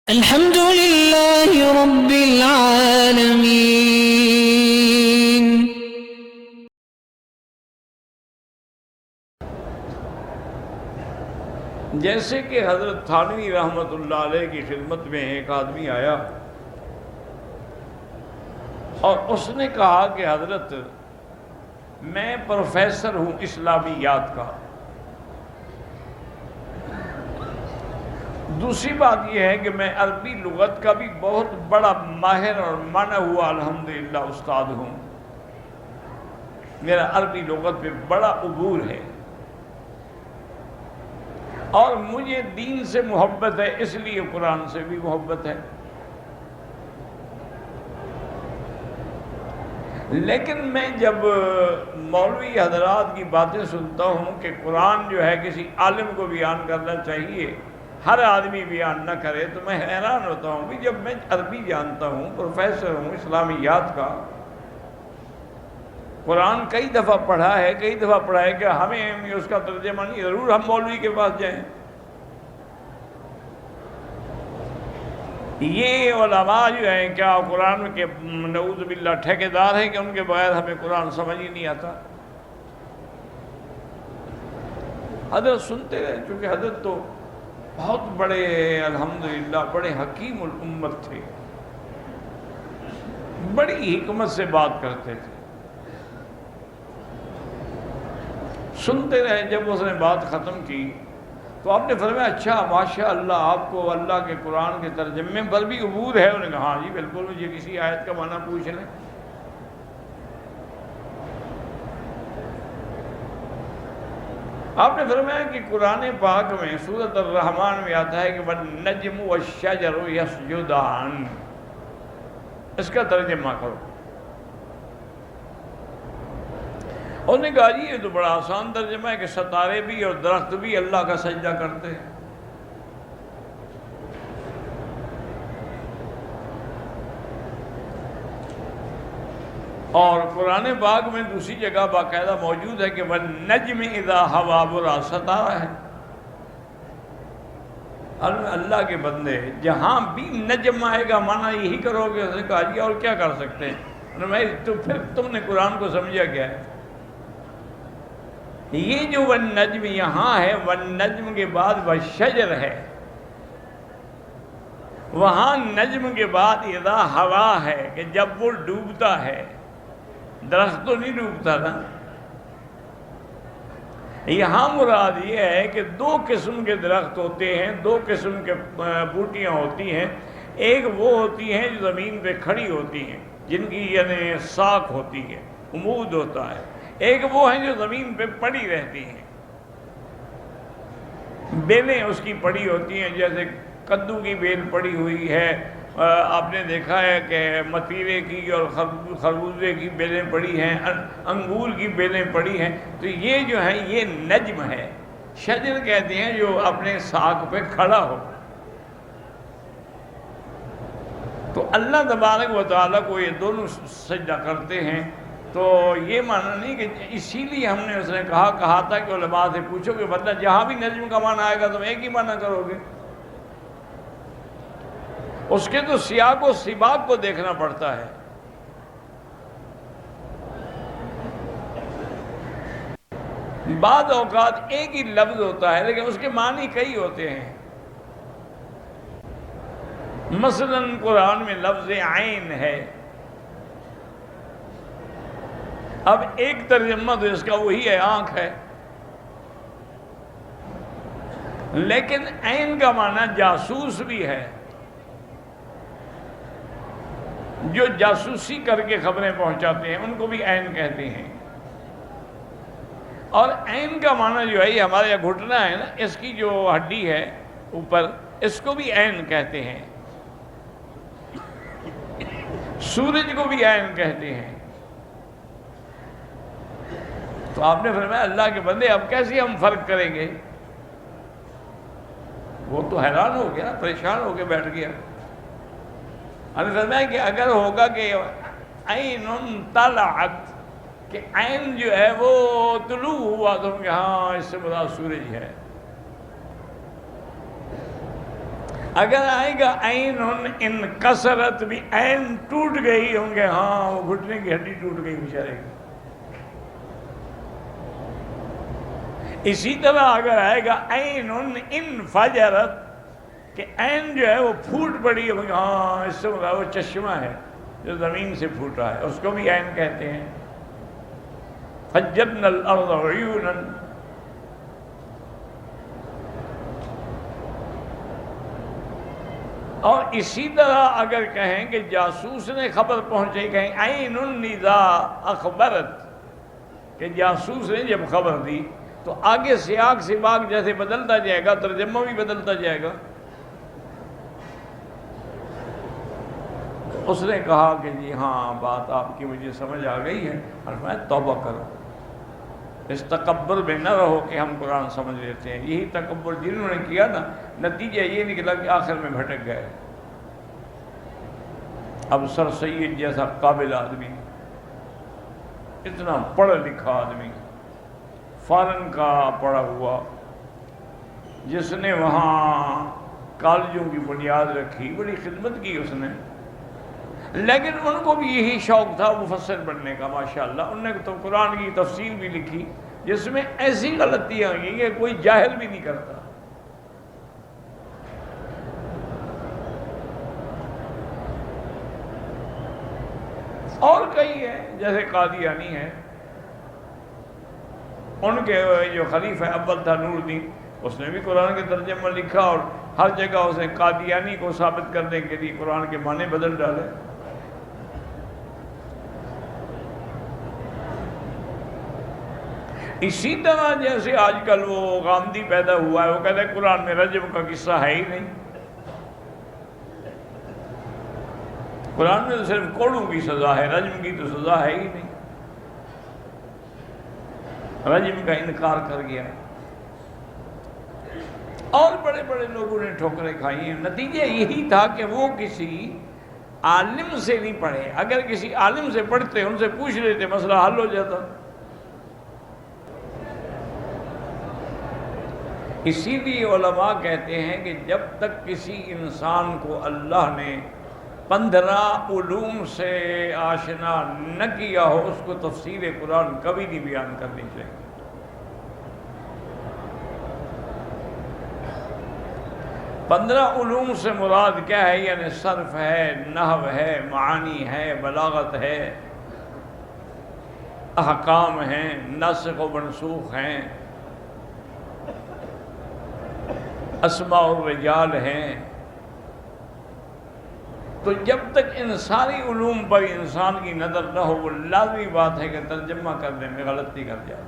الحمد لله رب العالمين. جیسے کہ حضرت تھانوی رحمۃ اللہ علیہ کی خدمت میں ایک آدمی آیا اور اس نے کہا کہ حضرت میں پروفیسر ہوں اسلامیات کا، دوسری بات یہ ہے کہ میں عربی لغت کا بھی بہت بڑا ماہر اور مانا ہوا الحمدللہ استاد ہوں، میرا عربی لغت پہ بڑا عبور ہے اور مجھے دین سے محبت ہے، اس لیے قرآن سے بھی محبت ہے، لیکن میں جب مولوی حضرات کی باتیں سنتا ہوں کہ قرآن جو ہے کسی عالم کو بیان کرنا چاہیے، ہر آدمی بیان نہ کرے، تو میں حیران ہوتا ہوں کہ جب میں عربی جانتا ہوں، پروفیسر ہوں اسلامیات کا، قرآن کئی دفعہ پڑھا ہے کہ ہمیں اس کا ترجمہ نہیں، ضرور ہم مولوی کے پاس جائیں۔ یہ علماء جو ہیں کیا قرآن کے نعوذ باللہ ٹھیکیدار ہیں کہ ان کے بغیر ہمیں قرآن سمجھ ہی نہیں آتا؟ حضرت سنتے رہے، چونکہ حضرت تو بہت بڑے الحمدللہ بڑے حکیم الامت تھے، بڑی حکمت سے بات کرتے تھے، سنتے رہے۔ جب اس نے بات ختم کی تو آپ نے فرمایا اچھا ماشاء اللہ آپ کو اللہ کے قرآن کے ترجمے پر بھی عبور ہے؟ انہوں نے کہا ہاں جی بالکل، مجھے کسی آیت کا معنی پوچھ لیں۔ آپ نے فرمایا کہ قرآن پاک میں سورۃ الرحمن میں آتا ہے کہ وَالنَّجْمُ وَالشَّجَرُ يَسْجُدَانِ، اس کا ترجمہ کرو۔ انہوں نے کہا جی یہ تو بڑا آسان ترجمہ ہے کہ ستارے بھی اور درخت بھی اللہ کا سجدہ کرتے ہیں۔ اور قرآن پاک میں دوسری جگہ باقاعدہ موجود ہے کہ وَالنَّجْمِ إِذَا هَوَىٰ بُرَا، ستارہ ہے۔ اللہ کے بندے جہاں بھی نجم آئے گا معنی یہی کرو گے؟ اس نے کہا جی اور کیا کر سکتے ہیں؟ تو پھر تم نے قرآن کو سمجھا کیا ہے؟ یہ جو والنجم یہاں ہے، والنجم کے بعد والشجر ہے، وہاں نجم کے بعد اذا ہوا ہے کہ جب وہ ڈوبتا ہے، درخت تو نہیں ڈوبتا نا۔ یہاں مراد یہ ہے کہ دو قسم کے درخت ہوتے ہیں، دو قسم کے بوٹیاں ہوتی ہیں، ایک وہ ہوتی ہیں جو زمین پہ کھڑی ہوتی ہیں جن کی یعنی ساکھ ہوتی ہے، عمود ہوتا ہے، ایک وہ ہیں جو زمین پہ پڑی رہتی ہیں، بیلیں اس کی پڑی ہوتی ہیں، جیسے کدو کی بیل پڑی ہوئی ہے، آپ نے دیکھا ہے کہ متیرے کی اور خربوزے کی بیلیں پڑی ہیں، انگور کی بیلیں پڑی ہیں، تو یہ جو ہیں یہ نجم ہے۔ شجر کہتے ہیں جو اپنے ساکھ پہ کھڑا ہو۔ تو اللہ تبارک و تعالیٰ کو یہ دونوں سجدہ کرتے ہیں، تو یہ معنی نہیں کہ اسی لیے ہم نے اس نے کہا تھا کہ علماء سے پوچھو کہ بندہ جہاں بھی نجم کا معنی آئے گا تم ایک ہی معنی کرو گے؟ اس کے تو سیاق و سباق کو دیکھنا پڑتا ہے۔ بعض اوقات ایک ہی لفظ ہوتا ہے لیکن اس کے معنی کئی ہوتے ہیں۔ مثلا قرآن میں لفظ عین ہے، اب ایک ترجمہ تو اس کا وہی ہے آنکھ ہے، لیکن عین کا معنی جاسوس بھی ہے، جو جاسوسی کر کے خبریں پہنچاتے ہیں ان کو بھی عین کہتے ہیں۔ اور عین کا معنی جو ہے یہ ہمارے یہاں گھٹنا ہے نا، اس کی جو ہڈی ہے اوپر، اس کو بھی عین کہتے ہیں، سورج کو بھی عین کہتے ہیں۔ تو آپ نے فرمایا اللہ کے بندے اب کیسے ہم فرق کریں گے؟ وہ تو حیران ہو گیا، پریشان ہو کے بیٹھ گیا۔ ہمیں فرمایا کہ اگر ہوگا کہ عین طلعت، کہ عین جو ہے وہ طلوع ہوا، تو ہم کہ ہاں اس سے مراد سورج ہے۔ اگر آئے گا عین ان کسرت بھی عین ٹوٹ گئی ہوں گے، ہاں وہ گھٹنے کی ہڈی ٹوٹ گئی بیچارے کی۔ اسی طرح اگر آئے گا عین ان فجرت، کہ عین جو ہے وہ پھوٹ پڑی ہوگی، ہاں اس سے مراد وہ چشمہ ہے جو زمین سے پھوٹا ہے، اس کو بھی عین کہتے ہیں۔ فجرنا الارض عیونا، اور اسی طرح اگر کہیں کہ جاسوس نے خبر پہنچائی، کہیں عین النذا اخبرت، کہ جاسوس نے جب خبر دی تو آگے سیاق سباق جیسے بدلتا جائے گا ترجمہ بھی بدلتا جائے گا۔ اس نے کہا کہ جی ہاں بات آپ کی مجھے سمجھ آ گئی ہے، اور میں توبہ کروں، اس تکبر میں نہ رہو کہ ہم قرآن سمجھ لیتے ہیں۔ یہی تکبر جنہوں نے کیا نا، نتیجہ یہ نکلا کہ آخر میں بھٹک گئے۔ اب سر سید جیسا قابل آدمی، اتنا پڑھا لکھا آدمی، فارن کا پڑھا ہوا، جس نے وہاں کالجوں کی بنیاد رکھی، بڑی خدمت کی اس نے، لیکن ان کو بھی یہی شوق تھا مفسر بننے کا۔ ماشاءاللہ انہوں نے تو قرآن کی تفسیر بھی لکھی جس میں ایسی غلطیاں ہوئی کہ کوئی جاہل بھی نہیں کرتا۔ اور کئی ہیں جیسے قادیانی ہے، ان کے جو خلیفہ اول تھا نور الدین، اس نے بھی قرآن کے ترجمہ لکھا، اور ہر جگہ اس نے قادیانی کو ثابت کرنے کے لیے قرآن کے معنی بدل ڈالے۔ اسی طرح جیسے آج کل وہ غامدی پیدا ہوا ہے، وہ کہتے ہیں قرآن میں رجم کا قصہ ہے ہی نہیں، قرآن میں تو صرف کوڑوں کی سزا ہے، رجم کی تو سزا ہے ہی نہیں، رجم کا انکار کر گیا۔ اور بڑے بڑے لوگوں نے ٹھوکریں کھائی ہیں۔ نتیجہ یہی تھا کہ وہ کسی عالم سے نہیں پڑھے، اگر کسی عالم سے پڑھتے، ان سے پوچھ لیتے، مسئلہ حل ہو جاتا۔ اسی لیے علماء کہتے ہیں کہ جب تک کسی انسان کو اللہ نے 15 علوم سے آشنا نہ کیا ہو، اس کو تفسیر قرآن کبھی نہیں بیان کرنی چاہیے۔ پندرہ علوم سے مراد کیا ہے؟ یعنی صرف ہے، نحو ہے، معانی ہے، بلاغت ہے، احکام ہیں، ناسخ و منسوخ ہیں، اسماء الرجال ہیں۔ تو جب تک ان ساری علوم پر انسان کی نظر نہ ہو، وہ لازمی بات ہے کہ ترجمہ کرنے میں غلطی کر جائے۔